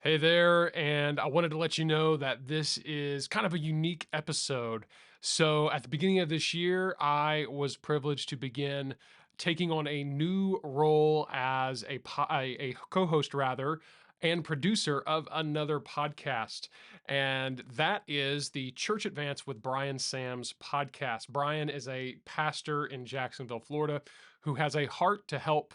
Hey there, and I wanted to let you know that this is kind of a unique episode. So, at the beginning of this year, I was privileged to begin taking on a new role as a co-host, rather, and producer of another podcast, and that is the Church Advance with Bryan Samms podcast. Bryan is a pastor in Jacksonville, Florida, who has a heart to help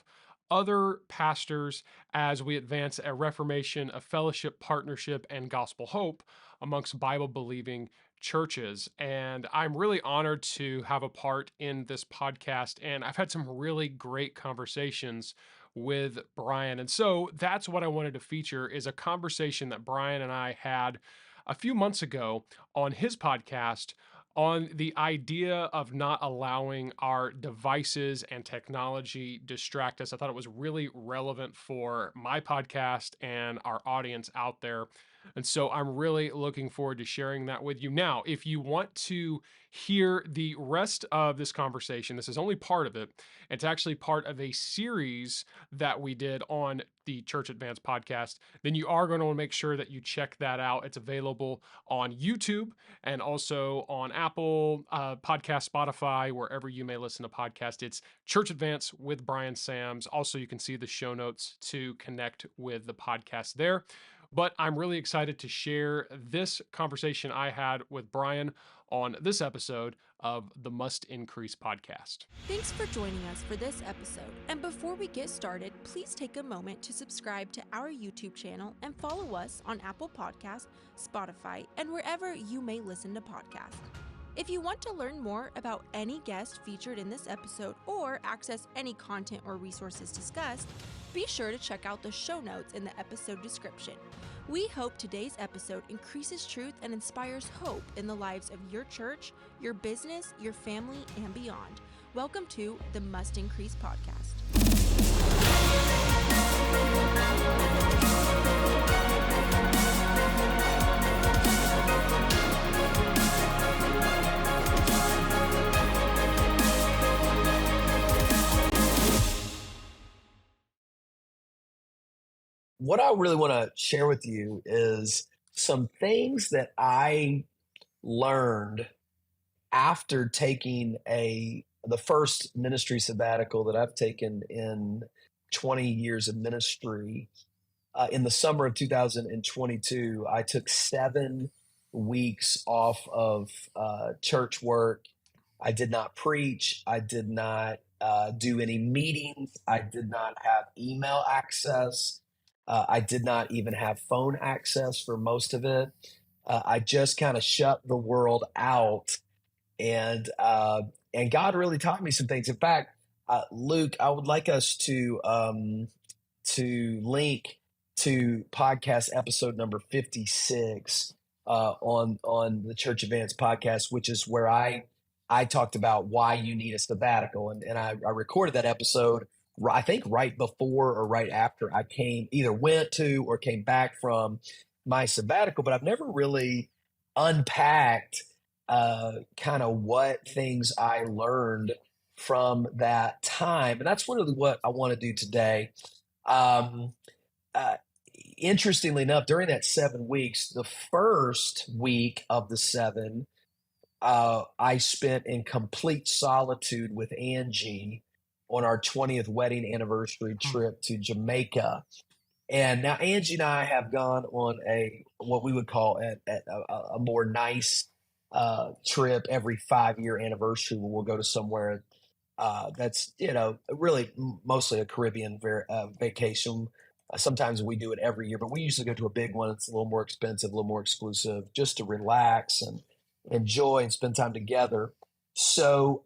other pastors as we advance a reformation of fellowship, partnership, and gospel hope amongst Bible believing churches. And I'm really honored to have a part in this podcast. And I've had some really great conversations with Bryan. And so that's what I wanted to feature is a conversation that Bryan and I had a few months ago on his podcast on the idea of not allowing our devices and technology distract us. I thought it was really relevant for my podcast and our audience out there. And so I'm really looking forward to sharing that with you. Now, if you want to hear the rest of this conversation, this is only part of it. It's actually part of a series that we did on the Church Advance podcast. Then you are going to want to make sure that you check that out. It's available on YouTube and also on Apple Podcast, Spotify, wherever you may listen to podcasts. It's Church Advance with Bryan Samms. Also, you can see the show notes to connect with the podcast there. But I'm really excited to share this conversation I had with Bryan on this episode of the Must Increase podcast. Thanks for joining us for this episode. And before we get started, please take a moment to subscribe to our YouTube channel and follow us on Apple Podcasts, Spotify, and wherever you may listen to podcasts. If you want to learn more about any guest featured in this episode or access any content or resources discussed, be sure to check out the show notes in the episode description. We hope today's episode increases truth and inspires hope in the lives of your church, your business, your family, and beyond. Welcome to the Must Increase podcast. What I really want to share with you is some things that I learned after taking the first ministry sabbatical that I've taken in 20 years of ministry. In the summer of 2022, I took 7 weeks off of church work. I did not preach. I did not do any meetings. I did not have email access. I did not even have phone access for most of it. I just kind of shut the world out, and God really taught me some things. In fact, Luke, I would like us to link to podcast episode number 56 on the Church Advance podcast, which is where I talked about why you need a sabbatical, and I recorded that episode. I think right before or right after I either went to or came back from my sabbatical, but I've never really unpacked kind of what things I learned from that time. And that's really what I want to do today. Interestingly enough, during that 7 weeks, the first week of the 7, I spent in complete solitude with Angie on our 20th wedding anniversary trip to Jamaica. And now Angie and I have gone on what we would call a more nice trip every 5-year anniversary where we'll go to somewhere that's, really mostly a Caribbean vacation. Sometimes we do it every year, but we usually go to a big one. It's a little more expensive, a little more exclusive, just to relax and enjoy and spend time together. So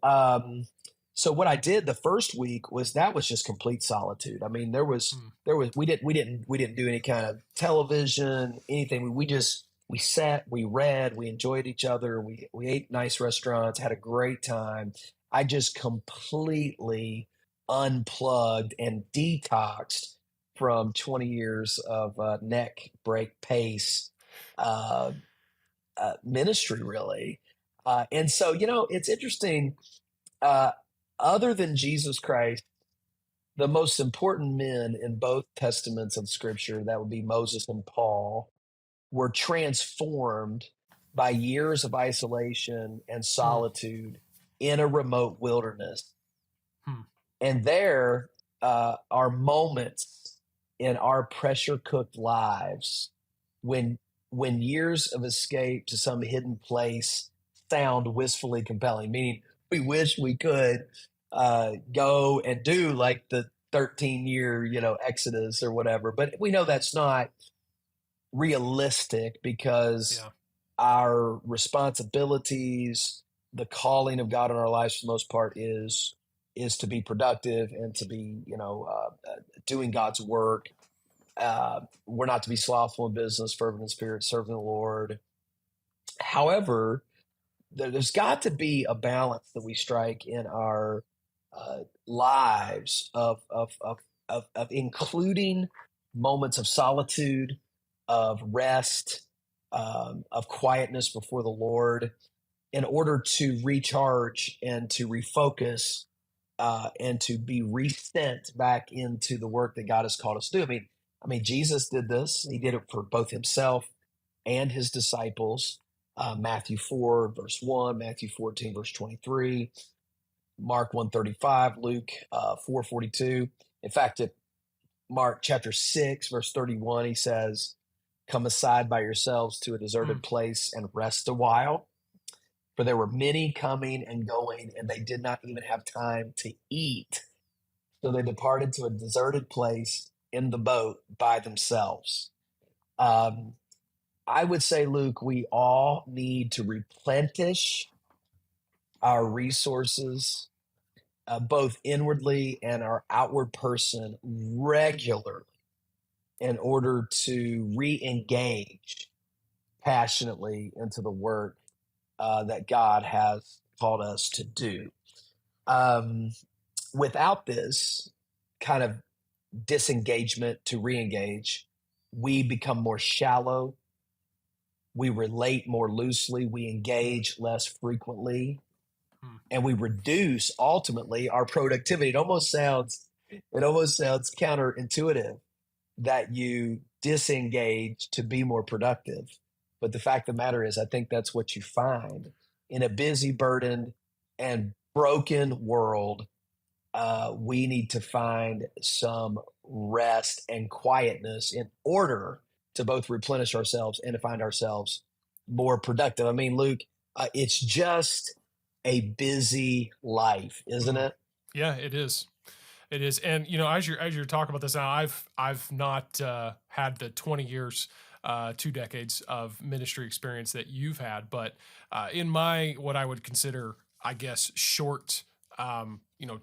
what I did the first week was just complete solitude. I mean, we didn't do any kind of television, anything. We sat, we read, we enjoyed each other. We ate nice restaurants, had a great time. I just completely unplugged and detoxed from 20 years of neck break pace ministry, really. And so, it's interesting. Other than Jesus Christ, the most important men in both testaments of Scripture, that would be Moses and Paul, were transformed by years of isolation and Mm, solitude in a remote wilderness. hmm, And there are moments in our pressure cooked lives when years of escape to some hidden place sound wistfully compelling, meaning we wish we could go and do like the 13-year, exodus or whatever, but we know that's not realistic because yeah. our responsibilities, the calling of God in our lives for the most part is to be productive and to be, doing God's work. We're not to be slothful in business, fervent in spirit, serving the Lord. However, there's got to be a balance that we strike in our lives of including moments of solitude, of rest, of quietness before the Lord, in order to recharge and to refocus and to be resent back into the work that God has called us to do. I mean, Jesus did this. He did it for both himself and his disciples. Matthew 4, verse 1, Matthew 14, verse 23, Mark 135, Luke 4:42. In fact, at Mark chapter 6, verse 31, he says, "Come aside by yourselves to a Mm, deserted place and rest a while. For there were many coming and going, and they did not even have time to eat. So they departed to a deserted place in the boat by themselves." Um, I would say, Luke, we all need to replenish our resources, both inwardly and our outward person, regularly in order to re engage passionately into the work that God has called us to do. Um, Without this kind of disengagement to re engage, we become more shallow. We relate more loosely. We engage less frequently, hmm. and we reduce ultimately our productivity. It almost sounds counterintuitive that you disengage to be more productive. But the fact of the matter is, I think that's what you find in a busy, burdened, and broken world. We need to find some rest and quietness in order to both replenish ourselves and to find ourselves more productive. I mean, Luke, it's just a busy life, isn't Mm. it? Yeah, it is. It is, and as you're talking about this now, I've not had the 20 years, 2 decades of ministry experience that you've had, but in my what I would consider, I guess, short,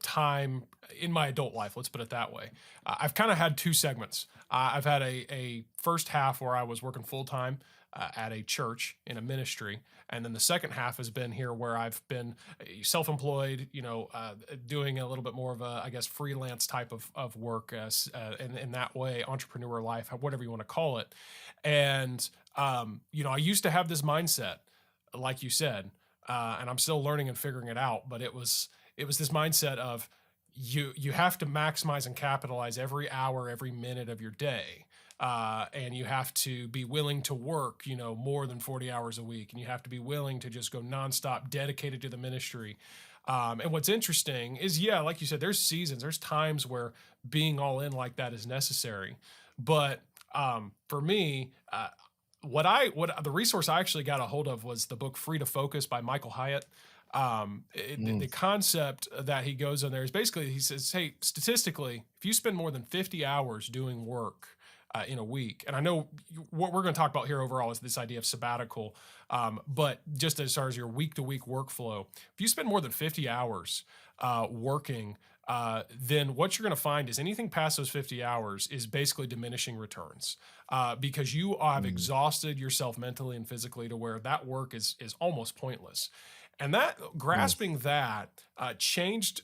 time in my adult life, let's put it that way, I've kind of had two segments. I've had a first half where I was working full time at a church in a ministry, and then the second half has been here where I've been self-employed, doing a little bit more of a, I guess, freelance type of work as in that way, entrepreneur life, whatever you want to call it. And I used to have this mindset, like you said, and I'm still learning and figuring it out. But it was this mindset of you have to maximize and capitalize every hour, every minute of your day. And you have to be willing to work, more than 40 hours a week, and you have to be willing to just go nonstop, dedicated to the ministry. And what's interesting is, yeah, like you said, there's seasons, there's times where being all in like that is necessary. But for me, what the resource I actually got a hold of was the book Free to Focus by Michael Hyatt. Mm, The concept that he goes on there is basically, he says, hey, statistically, if you spend more than 50 hours doing work in a week, and I know what we're going to talk about here overall is this idea of sabbatical, but just as far as your week to week workflow, if you spend more than 50 hours working, then what you're going to find is anything past those 50 hours is basically diminishing returns, because you have mm, exhausted yourself mentally and physically to where that work is almost pointless. And that mm, grasping that changed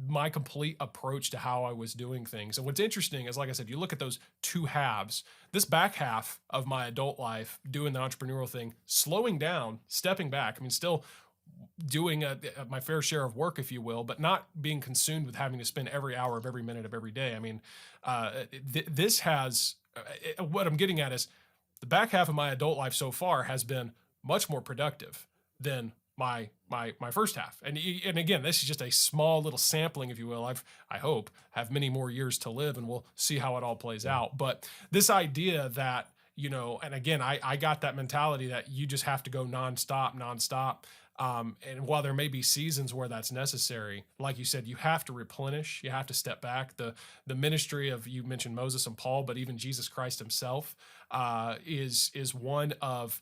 my complete approach to how I was doing things. And what's interesting is, like I said, you look at those two halves. This back half of my adult life, doing the entrepreneurial thing, slowing down, stepping back. I mean, still doing my fair share of work, if you will, but not being consumed with having to spend every hour of every minute of every day. I mean, this has what I'm getting at is the back half of my adult life so far has been much more productive than my first half. And again, this is just a small little sampling, if you will. I hope have many more years to live, and we'll see how it all plays Yeah. out. But this idea that, and again, I got that mentality that you just have to go nonstop. And while there may be seasons where that's necessary, like you said, you have to replenish, you have to step back. The ministry of, you mentioned Moses and Paul, but even Jesus Christ himself is one of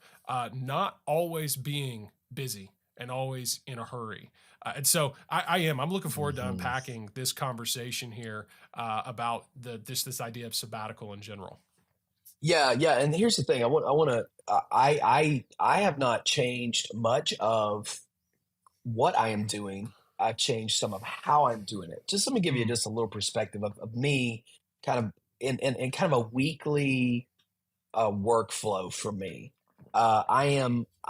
not always being busy and always in a hurry. And so I'm looking forward to Mhm. unpacking this conversation here about this idea of sabbatical in general. Yeah, yeah. And here's the thing. I want to, I have not changed much of what I am doing. I've changed some of how I'm doing it. Just let me give you Mm, just a little perspective of me kind of in kind of a weekly workflow for me. I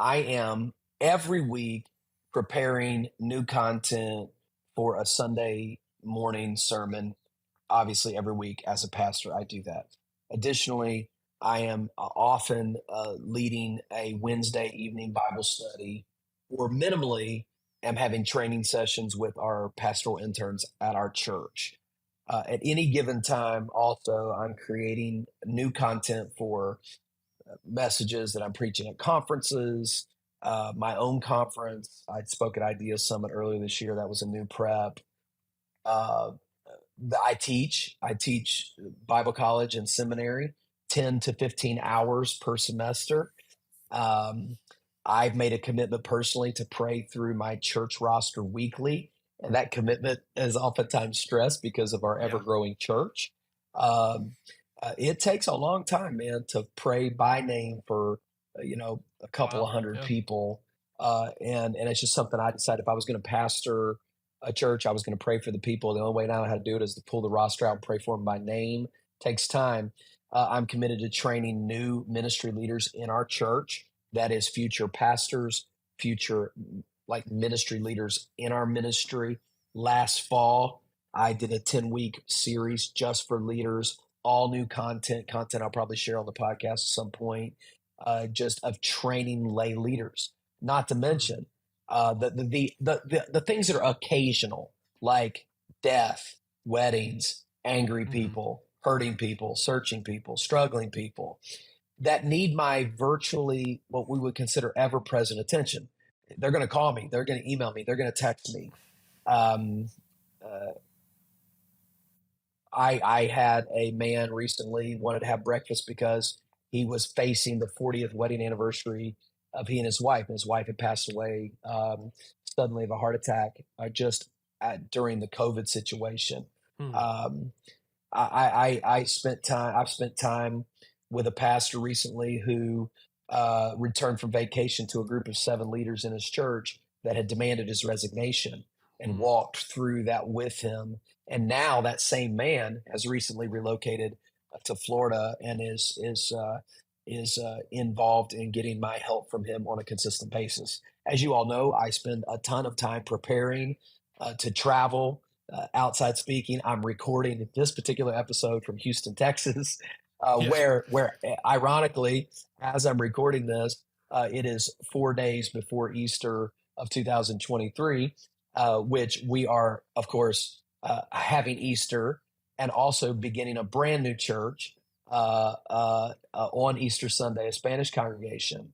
am every week preparing new content for a Sunday morning sermon. Obviously, every week as a pastor, I do that. Additionally, I am often leading a Wednesday evening Bible study, or minimally, am having training sessions with our pastoral interns at our church. At any given time, also, I'm creating new content for messages that I'm preaching at conferences, my own conference. I spoke at Idea Summit earlier this year. That was a new prep. Uh, I teach Bible college and seminary, 10 to 15 hours per semester. Um, I've made a commitment personally to pray through my church roster weekly, and that commitment is oftentimes stressed because of our ever yeah. growing church. Um, it takes a long time, man, to pray by name for a couple of Wow. hundred Yeah. people, and it's just something I decided if I was going to pastor a church, I was going to pray for the people. The only way I know how to do it is to pull the roster out and pray for them by name. Takes time. I'm committed to training new ministry leaders in our church. That is future pastors, future like ministry leaders in our ministry. Last fall, I did a 10-week series just for leaders, all new content I'll probably share on the podcast at some point, just of training lay leaders. Not to Mm, mention the things that are occasional, like death, weddings, angry mm-hmm. people, hurting people, searching people, struggling people that need my virtually what we would consider ever present attention. They're going to call me, they're going to email me, they're going to text me. Um, uh, I had a man recently wanted to have breakfast because he was facing the 40th wedding anniversary of he and his wife. And his wife had passed away suddenly of a heart attack during the COVID situation. Mm, Um, I spent time. I've spent time with a pastor recently who returned from vacation to a group of 7 leaders in his church that had demanded his resignation, and mm, walked through that with him. And now that same man has recently relocated to Florida and is involved in getting my help from him on a consistent basis. As you all know, I spend a ton of time preparing to travel outside speaking. I'm recording this particular episode from Houston, Texas, yeah. where ironically, as I'm recording this, it is 4 days before Easter of 2023, which we are, of course, having Easter and also beginning a brand new church on Easter Sunday, a Spanish congregation.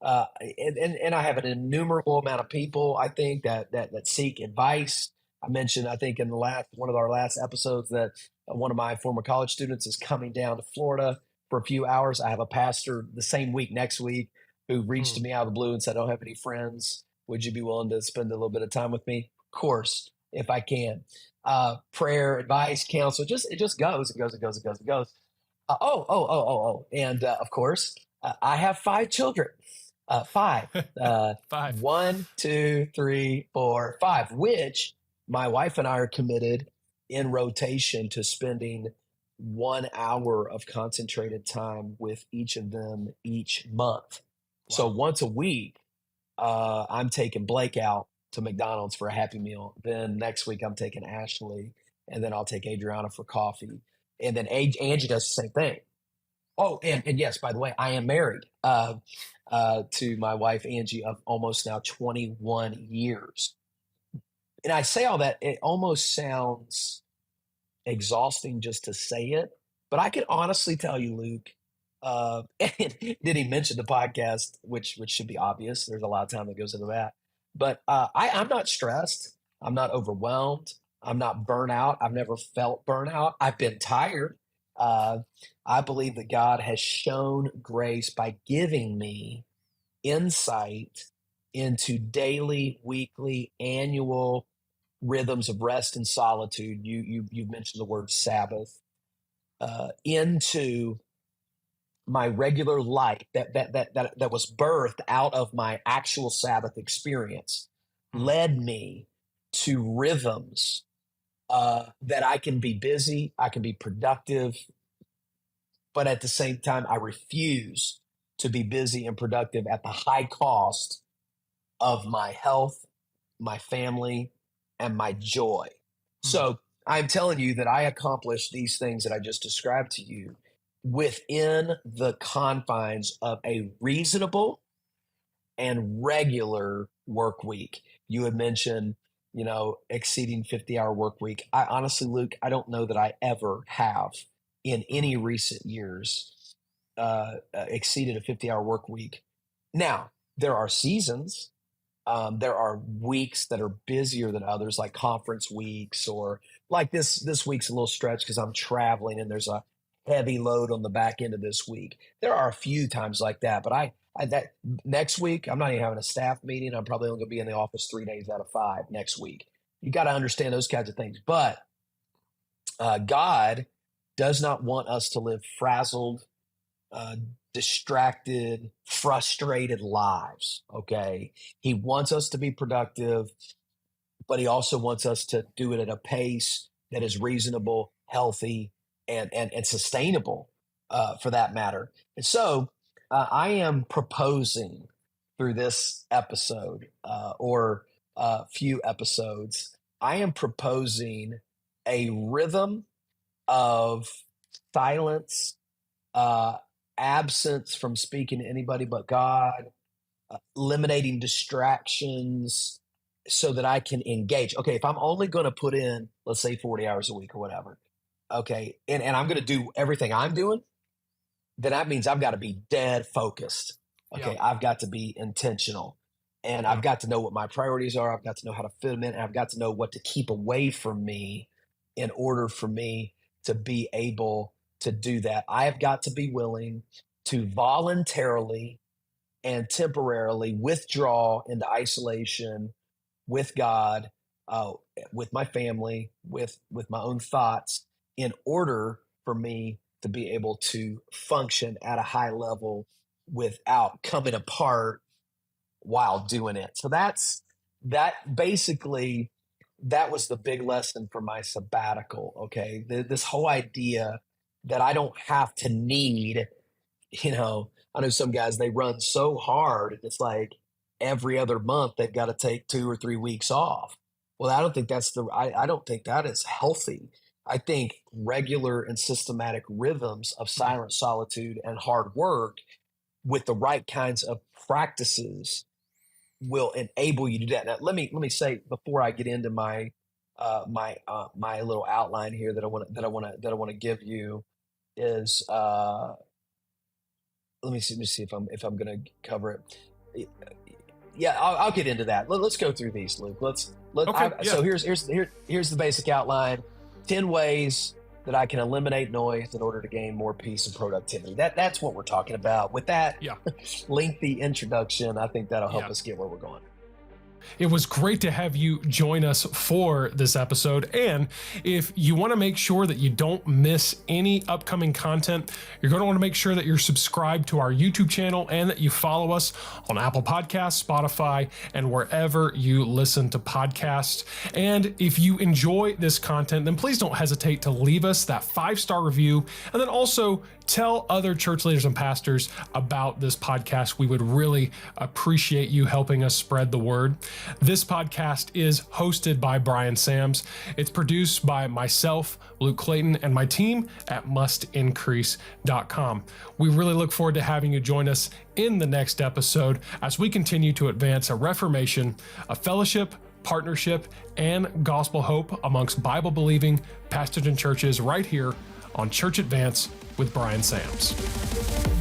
And I have an innumerable amount of people I think that seek advice. I mentioned I think in the last one of our last episodes that one of my former college students is coming down to Florida for a few hours. I have a pastor the same week next week who reached to Mm, me out of the blue and said, "I don't have any friends. Would you be willing to spend a little bit of time with me?" Of course, if I can. Prayer, advice, counsel, just it just goes, it goes, it goes, it goes, it goes. And of course, I have 5 children. Five. five. One, two, three, four, five, which my wife and I are committed in rotation to spending 1 hour of concentrated time with each of them each month. So Wow. once a week, I'm taking Blake out to McDonald's for a Happy Meal. Then next week I'm taking Ashley, and then I'll take Adriana for coffee. And then Angie does the same thing. Oh, and yes, by the way, I am married to my wife, Angie, of almost now 21 years. And I say all that, it almost sounds exhausting just to say it, but I can honestly tell you, Luke, and did he mention the podcast, which should be obvious. There's a lot of time that goes into that. But I'm not stressed. I'm not overwhelmed. I'm not burnt out. I've never felt burnout. I've been tired. I believe that God has shown grace by giving me insight into daily, weekly, annual rhythms of rest and solitude. You've mentioned the word Sabbath, into my regular life that was birthed out of my actual Sabbath experience, led me to rhythms that I can be busy, I can be productive, but at the same time, I refuse to be busy and productive at the high cost of my health, my family, and my joy. So I'm telling you that I accomplished these things that I just described to you within the confines of a reasonable and regular work week. You had mentioned, exceeding 50-hour work week. I honestly, Luke, I don't know that I ever have in any recent years exceeded a 50-hour work week. Now, there are seasons. There are weeks that are busier than others, like conference weeks, or like this week's a little stretch because I'm traveling and there's a heavy load on the back end of this week. There are a few times like that, but that next week, I'm not even having a staff meeting. I'm probably only going to be in the office 3 days out of 5 next week. You got to understand those kinds of things. But God does not want us to live frazzled, distracted, frustrated lives. Okay. He wants us to be productive, but he also wants us to do it at a pace that is reasonable, healthy, and sustainable, for that matter. And so I am proposing through this episode, or few episodes, I am proposing a rhythm of silence, absence from speaking to anybody but God, eliminating distractions so that I can engage. Okay, if I'm only going to put in, let's say 40 hours a week or whatever, okay, and I'm going to do everything I'm doing, then that means I've got to be dead focused. Okay, Yeah. I've got to be intentional. And I've got to know what my priorities are. I've got to know how to fit them in. And I've got to know what to keep away from me in order for me to be able to do that. I have got to be willing to voluntarily and temporarily withdraw into isolation with God, with my family, with my own thoughts, in order for me to be able to function at a high level without coming apart while doing it. So that basically, that was the big lesson for my sabbatical. Okay. This whole idea that I don't have to need, I know some guys, they run so hard. It's like every other month they've got to take 2 or 3 weeks off. Well, I don't think I don't think that is healthy. I think regular and systematic rhythms of silent solitude and hard work with the right kinds of practices will enable you to do that. Now, let me say before I get into my my little outline here that I want to give you is let me see if I'm going to cover it. Yeah, I'll get into that. Let's go through these, Luke. Okay, yeah. So here's the basic outline: 10 ways that I can eliminate noise in order to gain more peace and productivity. That's what we're talking about. With that Yeah. lengthy introduction, I think that'll help Yeah. us get where we're going. It was great to have you join us for this episode. And if you want to make sure that you don't miss any upcoming content, you're going to want to make sure that you're subscribed to our YouTube channel and that you follow us on Apple Podcasts, Spotify, and wherever you listen to podcasts. And if you enjoy this content, then please don't hesitate to leave us that 5-star review, and then also tell other church leaders and pastors about this podcast. We would really appreciate you helping us spread the word. This podcast is hosted by Bryan Samms. It's produced by myself, Luke Clayton, and my team at mustincrease.com. We really look forward to having you join us in the next episode as we continue to advance a reformation, a fellowship, partnership, and gospel hope amongst Bible-believing pastors and churches right here on Church Advance with Bryan Samms.